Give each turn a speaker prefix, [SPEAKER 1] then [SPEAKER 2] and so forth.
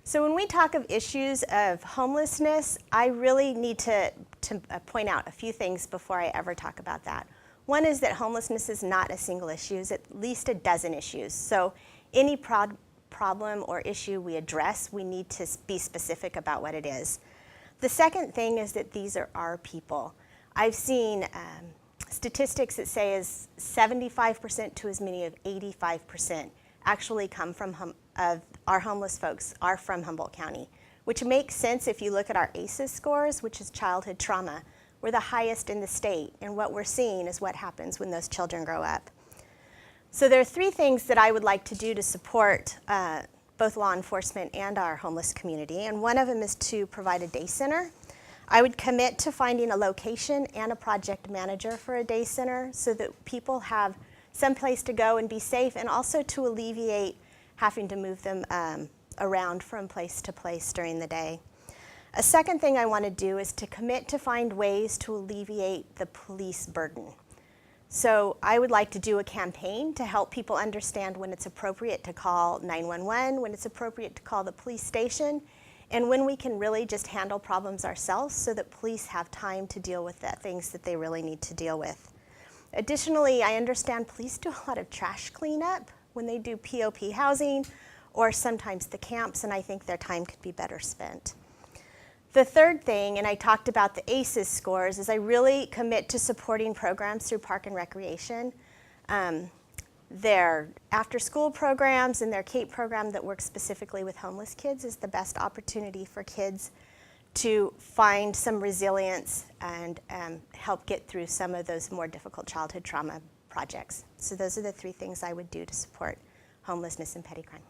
[SPEAKER 1] So when we talk of issues of homelessness, I really need to point out a few things before I ever talk about that. One is that homelessness is not a single issue, it's at least a dozen issues. So any problem or issue we address, we need to be specific about what it is. The second thing is that these are our people. I've seen statistics that say as 75% to as many as 85% actually come from our homeless folks are from Humboldt County, which makes sense if you look at our ACEs scores, which is childhood trauma. We're the highest in the state, and what we're seeing is what happens when those children grow up. So there are three things that I would like to do to support both law enforcement and our homeless community, and one of them is to provide a day center. I would commit to finding a location and a project manager for a day center so that people have some place to go and be safe, and also to alleviate having to move them around from place to place during the day. A second thing I want to do is to commit to find ways to alleviate the police burden. So I would like to do a campaign to help people understand when it's appropriate to call 911, when it's appropriate to call the police station, and when we can really just handle problems ourselves so that police have time to deal with the things that they really need to deal with. Additionally, I understand police do a lot of trash cleanup when they do POP housing or sometimes the camps, and I think their time could be better spent. The third thing, and I talked about the ACEs scores, is I really commit to supporting programs through Park and Recreation. Their after-school programs and their CAPE program that works specifically with homeless kids is the best opportunity for kids to find some resilience and help get through some of those more difficult childhood trauma projects. So those are the three things I would do to support homelessness and petty crime.